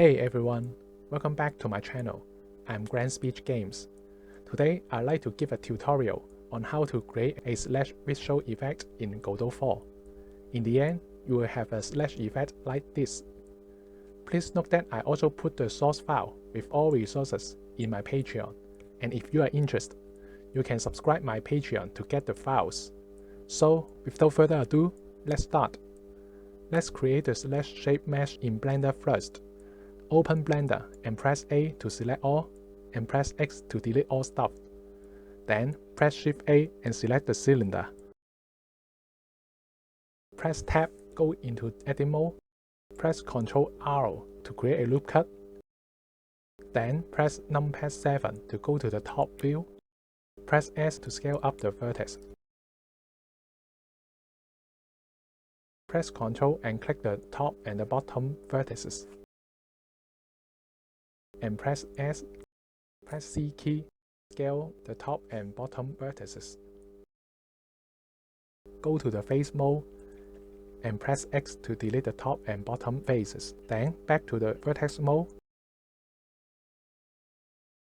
Hey everyone, welcome back to my channel. I'm Grand Speech Games. Today I'd like to give a tutorial on how to create a slash visual effect in Godot 4. In the end, you will have a slash effect like this. Please note that I also put the source file with all resources in my Patreon, and if you are interested, you can subscribe my Patreon to get the files. So without further ado, let's start. Let's create the slash shape mesh in Blender first. Open Blender and press A to select all, and press X to delete all stuff. Then press Shift A and select the cylinder. Press Tab, go into Edit mode. Press Ctrl R to create a loop cut. Then press numpad 7 to go to the top view. Press S to scale up the vertex. Press Ctrl and click the top and the bottom vertices. And press S. Press C key, scale the top and bottom vertices. Go to the face mode and press X to delete the top and bottom faces. Then back to the vertex mode.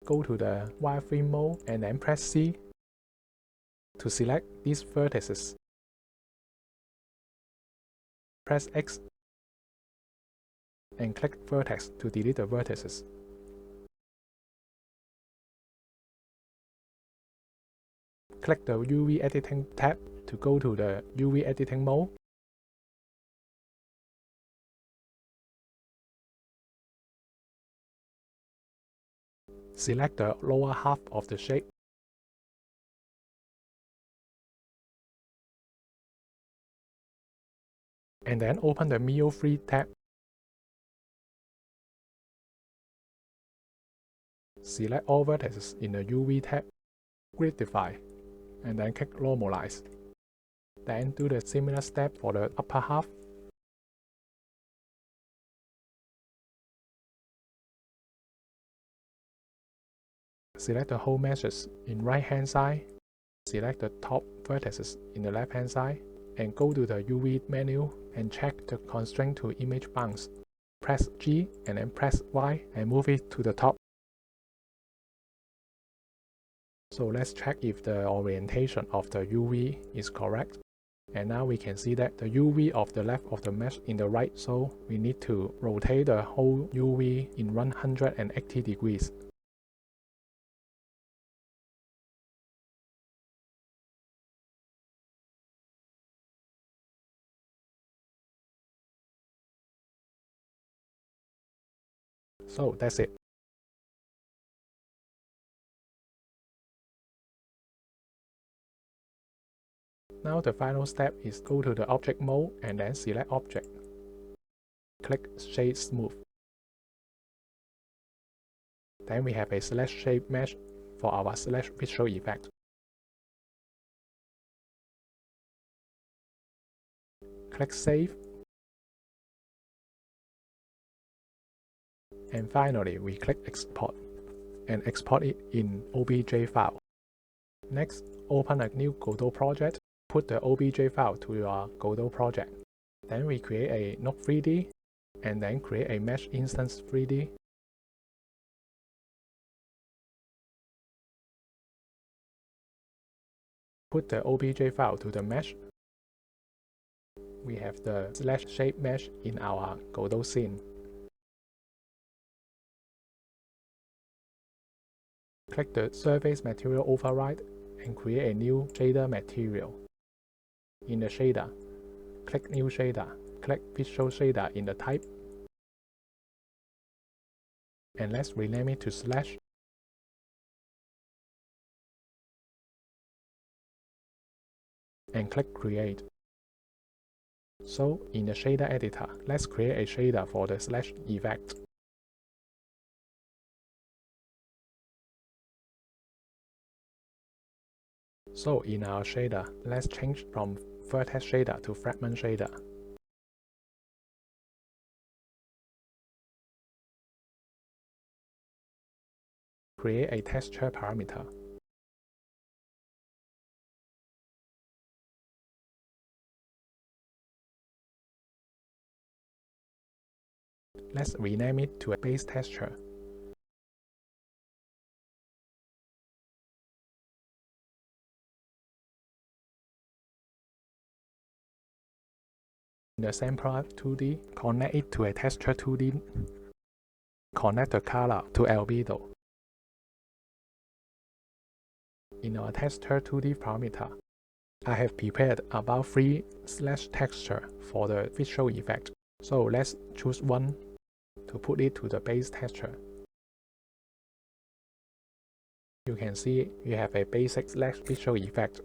Go to the wireframe mode and then press C to select these vertices. Press X and click vertex to delete the vertices. Click the UV editing tab to go to the UV editing mode. Select the lower half of the shape. And then open the Mio 3 tab. Select all vertices in the UV tab. Gridify. And then click Normalize. Then do the similar step for the upper half. Select the whole meshes in right hand side. Select the top vertices in the left hand side. And go to the UV menu and check the constraint to image bounce. Press G and then press Y and move it to the top. So let's check if the orientation of the UV is correct. And now we can see that the UV of the left of the mesh in the right, so we need to rotate the whole UV in 180 degrees. So that's it. Now the final step is go to the object mode and then select object. Click Shade Smooth. Then we have a slash shape mesh for our slash visual effect. Click Save. And finally, we click Export and export it in OBJ file. Next, open a new Godot project. Put the OBJ file to your Godot project. Then we create a node 3D and then create a mesh instance 3D. Put the OBJ file to the mesh. We have the slash shape mesh in our Godot scene. Click the Surface Material Override and create a new shader material. In the shader, click New Shader, click Visual Shader in the type, and let's rename it to slash. And click Create. So in the shader editor, let's create a shader for the slash effect. So in our shader, let's change from vertex shader to fragment shader. Create a texture parameter. let's rename it to a base texture. In the sampler 2D, connect it to a texture 2D. Connect the color to albedo. In our texture 2D parameter, I have prepared about 3/texture for the visual effect. So let's choose one to put it to the base texture. You can see we have a basic visual effect.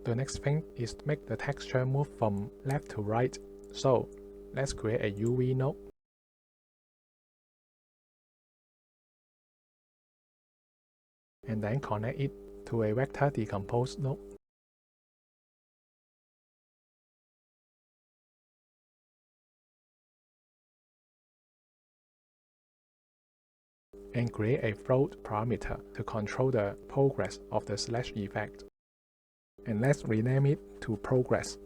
The next thing is to make the texture move from left to right. So let's create a UV node. And then connect it to a vector decompose node. And create a float parameter to control the progress of the slash effect. And let's rename it to progress.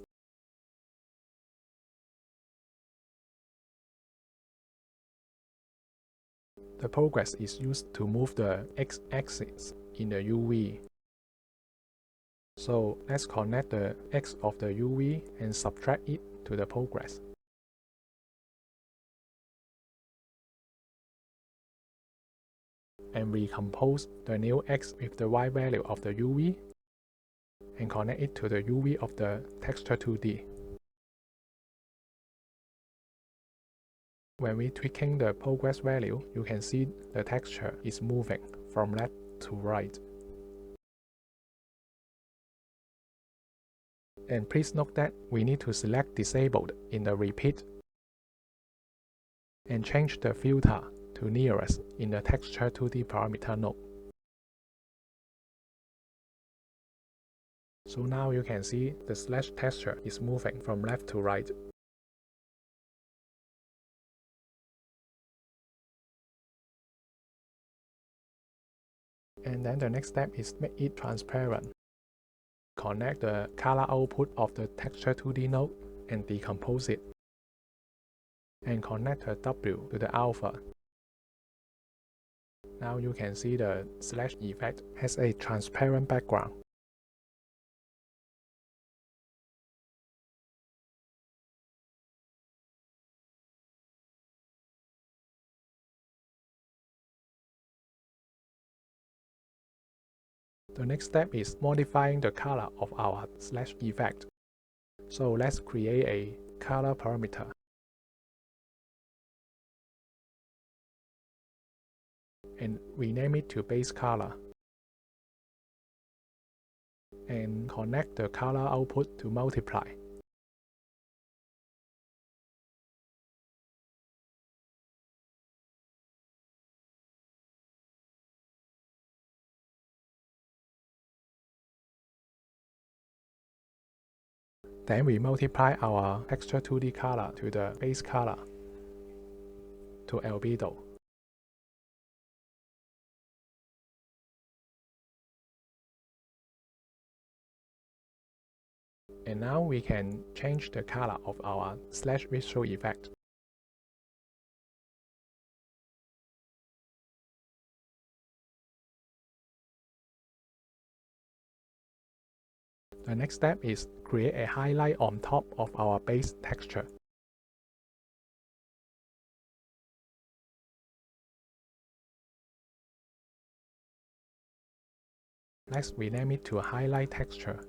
The progress is used to move the x-axis in the UV. So let's connect the x of the UV and subtract it to the progress. And recompose the new x with the y value of the UV and connect it to the UV of the texture 2D. When we tweaking the progress value, you can see the texture is moving from left to right. And please note that we need to select disabled in the repeat and change the filter to nearest in the texture 2D parameter node. So now you can see the slash texture is moving from left to right. And then the next step is make it transparent. Connect the color output of the texture 2D node and decompose it. And connect the W to the alpha. Now you can see the slash effect has a transparent background. The next step is modifying the color of our slash effect. So let's create a color parameter. And rename it to base color. And connect the color output to multiply. Then we multiply our texture 2D color to the base color to albedo. And now we can change the color of our slash visual effect. The next step is create a highlight on top of our base texture. Let's rename it to a highlight texture.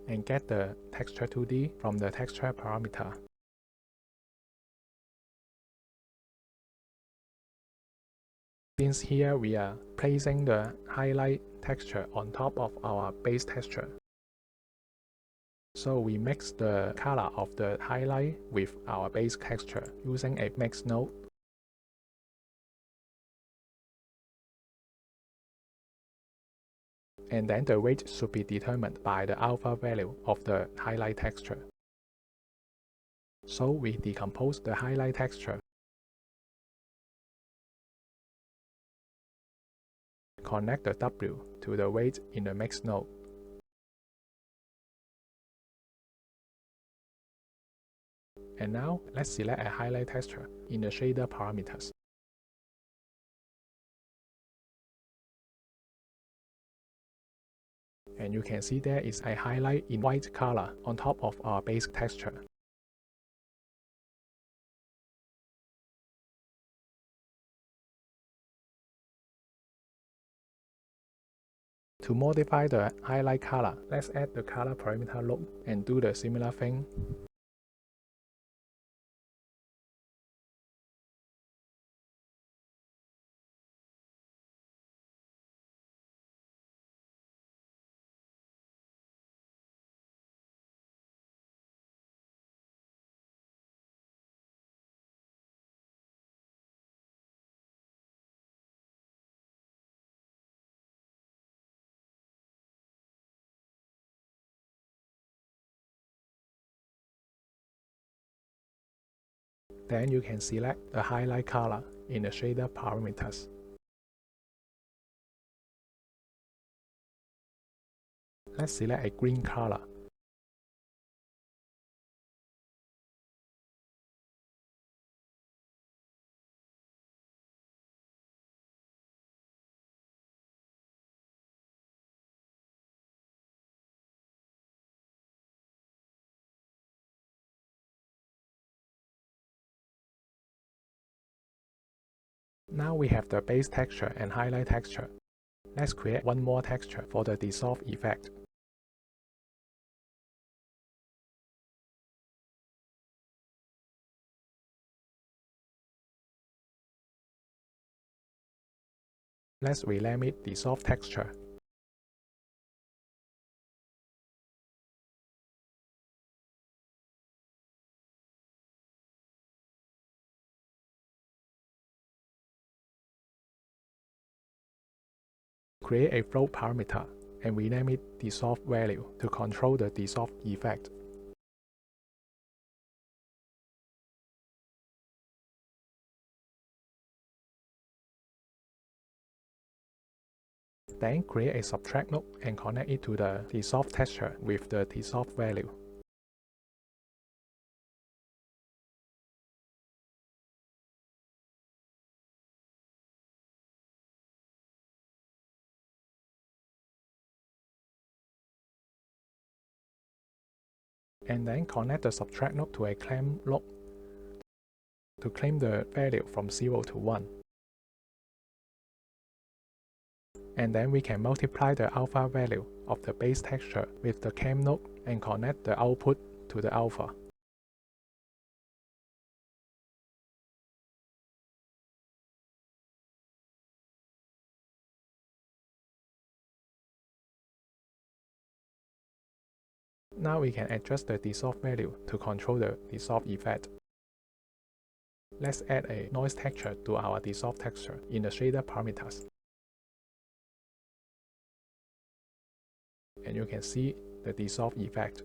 And get the texture 2D from the texture parameter. Since here we are placing the highlight texture on top of our base texture, so we mix the color of the highlight with our base texture using a mix node. And then the weight should be determined by the alpha value of the highlight texture. So we decompose the highlight texture. connect the W to the weight in the mix node. And now, let's select a highlight texture in the shader parameters. And you can see there is a highlight in white color on top of our base texture. To modify the highlight color, let's add the color parameter loop and do the similar thing. Then you can select the highlight color in the shader parameters. Let's select a green color. Now we have the base texture and highlight texture. Let's create one more texture for the dissolve effect. Let's rename it dissolve texture. Create a float parameter and rename it dissolve value to control the dissolve effect. Then create a subtract node and connect it to the dissolve texture with the dissolve value. And then connect the subtract node to a clamp node to claim the value from 0 to 1. And then we can multiply the alpha value of the base texture with the cam node and connect the output to the alpha. Now we can adjust the dissolve value to control the dissolve effect. Let's add a noise texture to our dissolve texture in the shader parameters. And you can see the dissolve effect.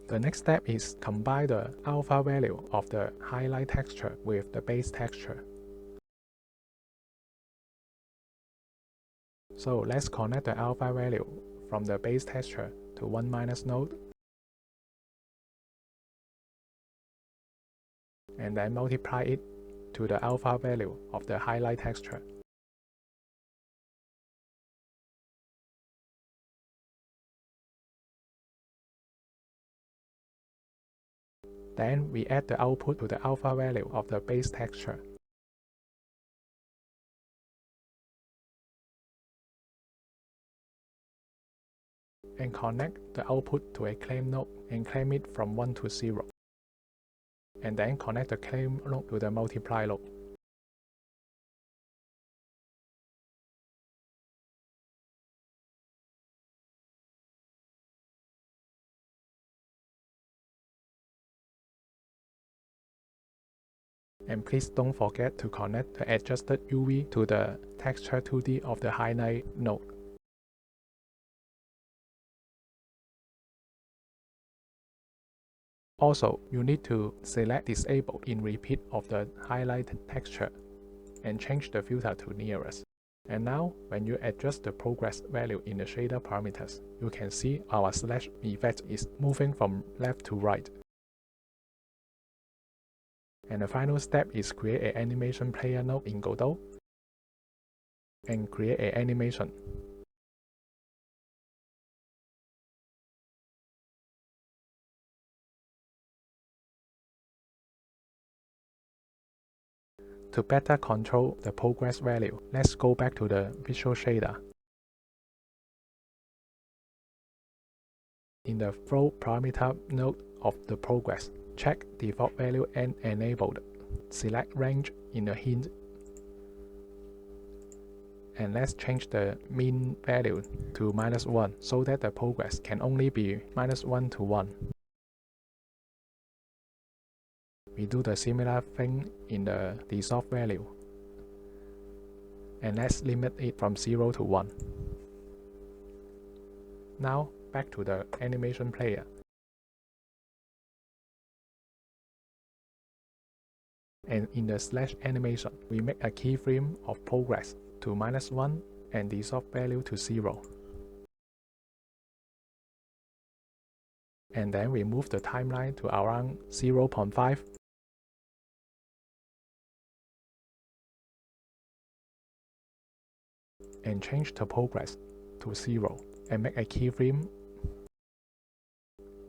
The next step is combine the alpha value of the highlight texture with the base texture. So let's connect the alpha value from the base texture to 1- node and then multiply it to the alpha value of the highlight texture. Then we add the output to the alpha value of the base texture. And connect the output to a claim node and claim it from 1 to 0. And then connect the claim node to the multiply node. And please don't forget to connect the adjusted UV to the texture 2D of the highlight node. Also, you need to select Disable in repeat of the highlight texture and change the filter to nearest. And now, when you adjust the progress value in the shader parameters, you can see our slash effect is moving from left to right. And the final step is create an animation player node in Godot and create an animation. To better control the progress value, let's go back to the visual shader. In the flow parameter node of the progress, check default value and enabled. Select range in the hint. And let's change the mean value to -1 so that the progress can only be -1 to 1. We do the similar thing in the dissolve value. And let's limit it from 0 to 1. Now, back to the animation player. And in the slash animation, we make a keyframe of progress to -1 and dissolve value to 0. And then we move the timeline to around 0.5. And change the progress to 0 and make a keyframe.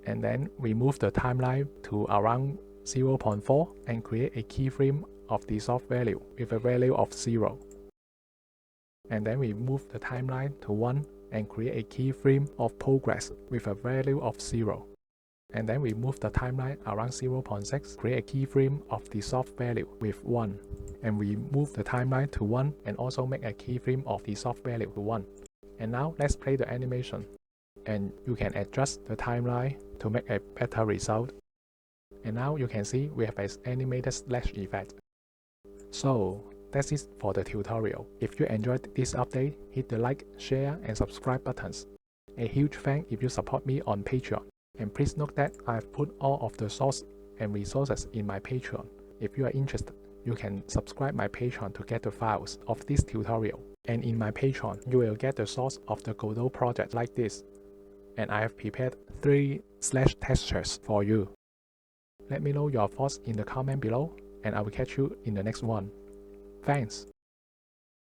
And then we move the timeline to around 0.4 and create a keyframe of dissolve value with a value of 0. And then we move the timeline to 1 and create a keyframe of progress with a value of 0. And then we move the timeline around 0.6, create a keyframe of dissolve value with 1. And we move the timeline to 1 and also make a keyframe of dissolve value to 1. And now let's play the animation. And you can adjust the timeline to make a better result. And now you can see we have an animated slash effect. So that's it for the tutorial. If you enjoyed this update, hit the like, share and subscribe buttons. A huge thank if you support me on Patreon. And please note that I've put all of the source and resources in my Patreon. If you are interested, you can subscribe my Patreon to get the files of this tutorial. And in my Patreon, you will get the source of the Godot project like this. And I have prepared 3 slash textures for you. Let me know your thoughts in the comment below, and I will catch you in the next one. Thanks.